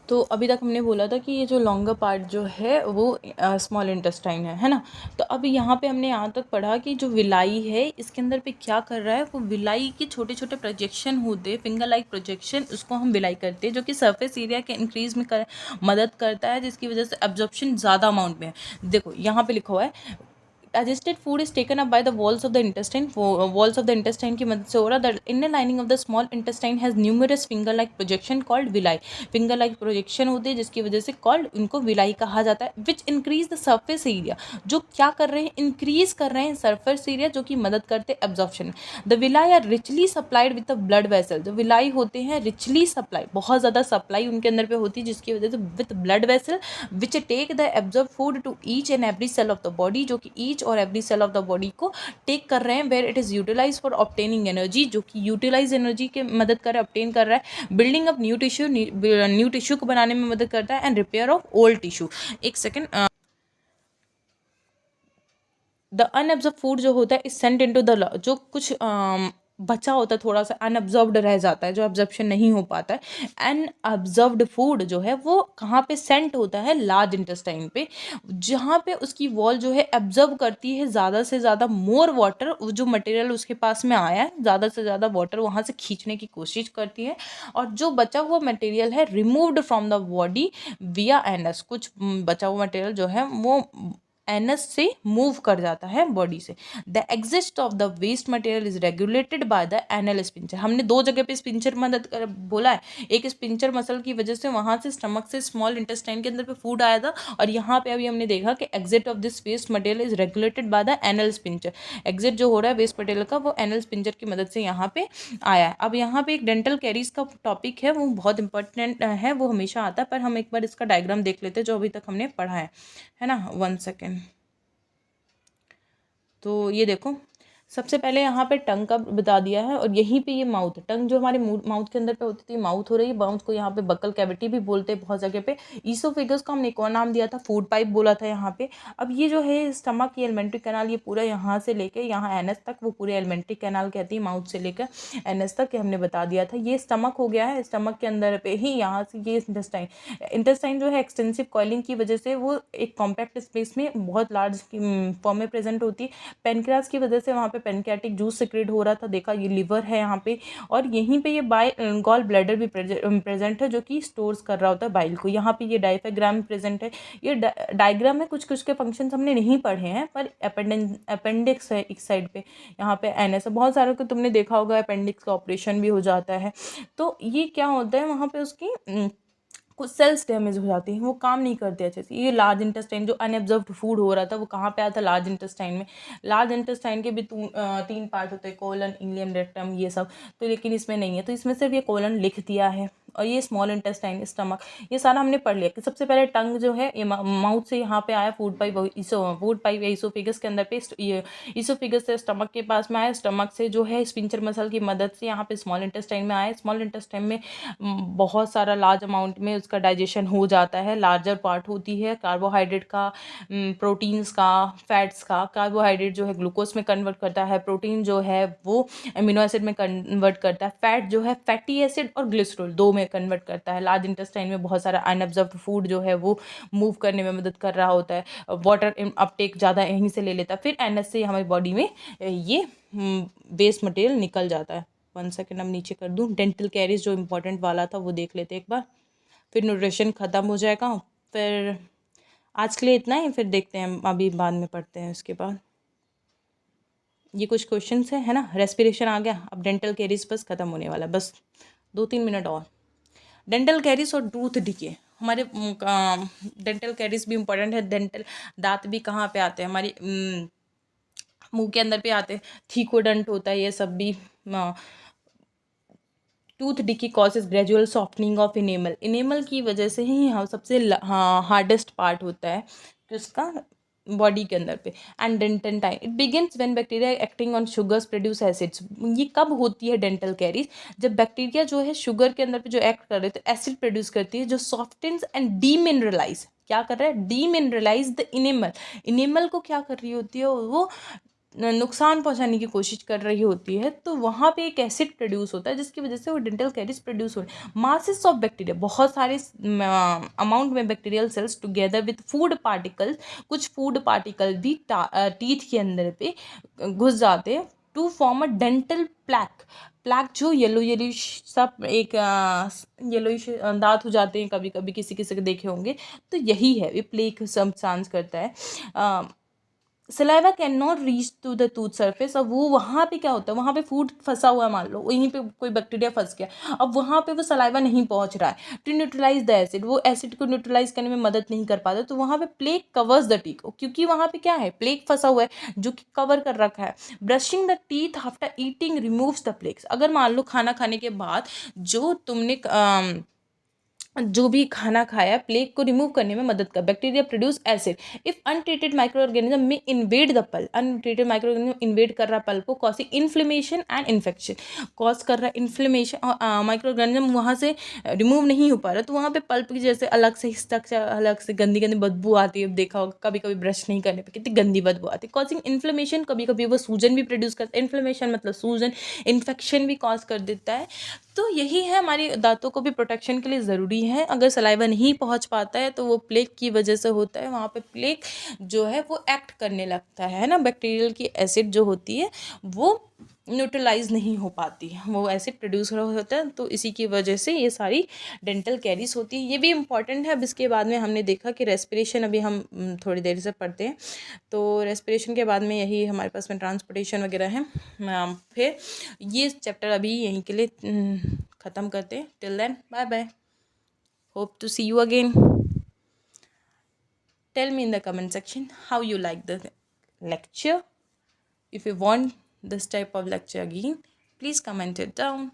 तो अभी तक हमने बोला था कि ये जो लॉन्गर पार्ट जो है वो स्मॉल इंटेस्टाइन है ना। तो अब यहाँ पे हमने यहाँ तक पढ़ा कि जो विलाई है इसके अंदर पे क्या कर रहा है, वो विलाई के छोटे छोटे प्रोजेक्शन होते हैं, फिंगर लाइक प्रोजेक्शन, उसको हम विलाई करते हैं, जो कि सरफेस एरिया के इंक्रीज में मदद करता है, जिसकी वजह से एब्जॉर्प्शन ज़्यादा अमाउंट में है। देखो यहाँ पे लिखा हुआ है digested food is taken up by the walls of the intestine. Walls of the intestine की मदद से हो रहा। The inner lining of the small intestine has numerous finger-like projection called villi. Finger-like projection होते हैं जिसकी वजह से called इनको villi कहा जाता है। Which increase the surface area, जो क्या कर रहे हैं, increase कर रहे हैं surface area, जो कि मदद करते हैं absorption। The villi are richly supplied with the blood vessel. जो villi होते हैं richly supplied, बहुत ज़्यादा supply उनके अंदर पे होती है, जिसकी वजह से with blood vessel which take the absorbed food to each and every cell of the body, जो कि each और every cell of the body को टेक कर रहे हैं, where it is utilise for obtaining energy, जो कि यूटिलाइज एनर्जी के मदद कर रहा है, ऑब्टेन कर रहा है, बिल्डिंग अप न्यू टिश्यू को बनाने में मदद करता है, and repair of old tissue. एक सेकेंड। द अनएब्जॉर्ब फूड जो होता है इज सेंट इनटू द, जो कुछ बचा होता है थोड़ा सा अनअब्जॉर्ब्ड रह जाता है, जो अब्जॉर्प्शन नहीं हो पाता है, अनअब्जॉर्ब्ड फूड जो है वो कहाँ पे सेंट होता है, लार्ज इंटेस्टाइन पे, जहाँ पे उसकी वॉल जो है एब्जॉर्ब करती है ज़्यादा से ज़्यादा मोर वाटर, जो मटेरियल उसके पास में आया है ज़्यादा से ज़्यादा वाटर वहाँ से खींचने की कोशिश करती है, और जो बचा हुआ मटेरियल है रिमूव्ड फ्रॉम द बॉडी विया एनस, कुछ बचा हुआ मटेरियल जो है वो एनस से मूव कर जाता है बॉडी से। The exist of the waste material is regulated by the anal sphincter. हमने दो जगह पे स्पिंचर मदद कर बोला है, एक स्पिंचर मसल की वजह से वहाँ से स्टमक से स्मॉल इंटेस्टाइन के अंदर पे फूड आया था, और यहाँ पे अभी हमने देखा कि exit of this waste material is regulated by the anal sphincter. Exit जो हो रहा है वेस्ट मटेरियल का वो एनल स्पिंचर की मदद से यहाँ पे आया है। अब यहाँ पे एक डेंटल कैरीज का टॉपिक है, वो बहुत इंपॉर्टेंट है, वो हमेशा आता है, पर हम एक बार इसका डायग्राम देख लेते हैं जो अभी तक हमने पढ़ा है ना। 1 सेकेंड। तो ये देखो, सबसे पहले यहाँ पे टंग का बता दिया है, और यहीं पे ये माउथ, टंग जो हमारे माउथ के अंदर पे होती थी, माउथ हो रही है, माउथ को यहाँ पे बक्कल कैविटी भी बोलते हैं बहुत जगह पे। ईसोफेगस को हमने एक और नाम दिया था, फूड पाइप बोला था यहाँ पे। अब ये जो है स्टमक, ये एलिमेंट्री कैनाल, ये पूरा यहाँ से लेके यहाँ एनएस तक, वो पूरे एलिमेंट्री कैनाल कहती है, माउथ से लेकर एनएस तक, ये हमने बता दिया था। ये स्टमक हो गया है, स्टमक के अंदर पे ही यहाँ से ये इंटेस्टाइन जो है एक्सटेंसिव कॉइलिंग की वजह से वो एक कॉम्पैक्ट स्पेस में बहुत लार्ज फॉर्म में प्रेजेंट होती है। पेनक्रियास की वजह से वहाँ पे पेनक्रियाटिक जूस सिक्रेट हो रहा था, देखा ये लिवर है यहाँ पे, और यहीं पे ये गॉल ब्लैडर भी प्रेजेंट है, जो कि स्टोर्स कर रहा होता है बाइल को। यहाँ पे ये डायफ्राग्राम प्रेजेंट है। ये डायग्राम में कुछ कुछ के फंक्शंस हमने नहीं पढ़े हैं, पर अपेंडिक्स है एक साइड पे, यहाँ पे एनएस, बहुत सारे को तुमने देखा होगा, अपेंडिक्स का ऑपरेशन भी हो जाता है। तो ये क्या होता है, वहाँ पे उसकी कुछ सेल्स डैमेज हो जाती हैं, वो काम नहीं करते अच्छे से। ये लार्ज इंटेस्टाइन जो अनएब्जॉर्ब्ड फूड हो रहा था, वो कहाँ पे आया था, लार्ज इंटेस्टाइन में। लार्ज इंटेस्टाइन के भी 3 पार्ट होते हैं, कोलन, इलियम, रेक्टम, ये सब। तो लेकिन इसमें नहीं है, तो इसमें सिर्फ ये कोलन लिख दिया है, और ये स्मॉल इंटेस्टाइन, स्टमक, ये सारा हमने पढ़ लिया। कि सबसे पहले टंग जो है ये माउथ से यहाँ पे आया, फूड पाइप या ईसोफेगस के अंदर पे, ये ईसोफेगस से स्टमक के पास में आया, स्टमक से जो है स्पिंचर मसल की मदद से यहाँ पे स्मॉल इंटेस्टाइन में आया। स्मॉल इंटेस्टाइन में बहुत सारा लार्ज अमाउंट में उसका डाइजेशन हो जाता है। लार्जर पार्ट होती है कार्बोहाइड्रेट का, प्रोटीन्स का, फैट्स का। कार्बोहाइड्रेट जो है ग्लूकोज में कन्वर्ट करता है, प्रोटीन जो है वो अमीनो एसिड में कन्वर्ट करता है, फैट जो है फैटी एसिड और ग्लिसरॉल 2 में कन्वर्ट करता है। लार्ज इंटेस्टाइन में बहुत सारा अनअब्जॉर्ब्ड फूड जो है वो मूव करने में मदद कर रहा होता है, वाटर अपटेक ज़्यादा यहीं से ले लेता है, फिर एनएस से हमारी बॉडी में ये वेस्ट मटेरियल निकल जाता है। 1 सेकेंड अब नीचे कर दूँ। डेंटल कैरीज जो इंपॉर्टेंट वाला था वो देख लेते एक बार, फिर न्यूट्रिशन ख़त्म हो जाएगा। फिर आज के लिए इतना ही, फिर देखते हैं अभी बाद में पढ़ते हैं उसके बाद। ये कुछ क्वेश्चंस है ना। रेस्पिरेशन आ गया, अब डेंटल कैरीज बस ख़त्म होने वाला, बस 2-3 मिनट और। डेंटल कैरीज और टूथ डिके, हमारे डेंटल कैरीज भी इंपॉर्टेंट है। डेंटल दांत भी कहाँ पे आते हैं, हमारी मुंह के अंदर पे आते हैं, थीकोडेंट होता है, ये सब भी। Tooth decay causes gradual softening of enamel, enamel की वजह से ही सबसे हार्डेस्ट पार्ट होता है जिसका बॉडी के अंदर पे। And dental time, it begins when bacteria acting on sugars produce acids. ये कब होती है डेंटल कैरीज, जब बैक्टीरिया जो है शुगर के अंदर पे जो एक्ट कर रहे थे, एसिड प्रोड्यूस करती है, जो सॉफ्टन्स एंड डीमिनरलाइज, क्या कर रहा है, डीमिनरलाइज द इनेमल। इनेमल को क्या कर रही होती है, वो नुकसान पहुंचाने की कोशिश कर रही होती है, तो वहाँ पे एक एसिड प्रोड्यूस होता है जिसकी वजह से वो डेंटल कैरीज प्रोड्यूस हो रहे हैं। मासेस ऑफ बैक्टीरिया, बहुत सारे अमाउंट में bacterial cells together with food particles, कुछ फूड पार्टिकल भी टीथ के अंदर पे घुस जाते हैं to form a dental plaque. Plaque जो येलोइश सब एक येलोइश दांत हो जाते हैं कभी कभी, किसी किसी के देखे होंगे, तो यही है, ये प्लेक सब्सटेंस करता है। Saliva can not reach to the tooth surface. अब वो वहाँ पे क्या होता है, वहाँ पे फूड फंसा हुआ है, मान लो वहीं पे कोई बैक्टीरिया फंस गया, अब वहाँ पे वो सलाइवा नहीं पहुँच रहा है टू न्यूट्रलाइज द एसिड, वो एसिड को न्यूट्रलाइज करने में मदद नहीं कर पाता, तो वहाँ पे प्लेक कवर्स द टीथ, क्योंकि वहाँ पे क्या है, प्लेक फंसा हुआ है जो कि कवर कर रखा है। Brushing the teeth after eating removes the plaques. अगर मान लो खाना खाने के बाद जो तुमने जो भी खाना खाया, प्लेग को रिमूव करने में मदद कर। Bacteria produce acid if untreated microorganism में invade the pulp. Untreated microorganism invade कर रहा पल्प को, causing inflammation and infection, cause कर रहा है इन्फ्लेमेशन, और माइक्रो ऑर्गेनिज्म वहाँ से रिमूव नहीं हो पा रहा, तो वहाँ पे पल्प की जैसे अलग से स्ट्रक्चर, अलग से गंदी गंदी बदबू आती है, देखा होगा कभी कभी ब्रश नहीं करने पर कितनी गंदी बदबू आती है। कॉजिंग इन्फ्लेमेशन, कभी कभी वो सूजन भी प्रोड्यूस करता है, इन्फ्लेमेशन मतलब सूजन, इन्फेक्शन भी कॉज कर देता है। तो यही है, हमारी दांतों को भी प्रोटेक्शन के लिए ज़रूरी है। अगर सलाइवा नहीं पहुंच पाता है तो वो प्लेक की वजह से होता है, वहाँ पे प्लेक जो है वो एक्ट करने लगता है ना, बैक्टीरियल की एसिड जो होती है वो न्यूट्रलाइज नहीं हो पाती, वो एसिड प्रोड्यूस होता है, तो इसी की वजह से ये सारी डेंटल कैरीज होती है। ये भी इम्पॉर्टेंट है। अब इसके बाद में हमने देखा कि रेस्पिरेशन, अभी हम थोड़ी देर से पढ़ते हैं, तो रेस्पिरेशन के बाद में यही हमारे पास में ट्रांसपोर्टेशन वगैरह है। फिर ये चैप्टर अभी यहीं के लिए ख़त्म करते हैं। Till then bye bye, hope to see you again. Tell me in the comment section how you like the lecture. If you want this type of lecture again, please comment it down.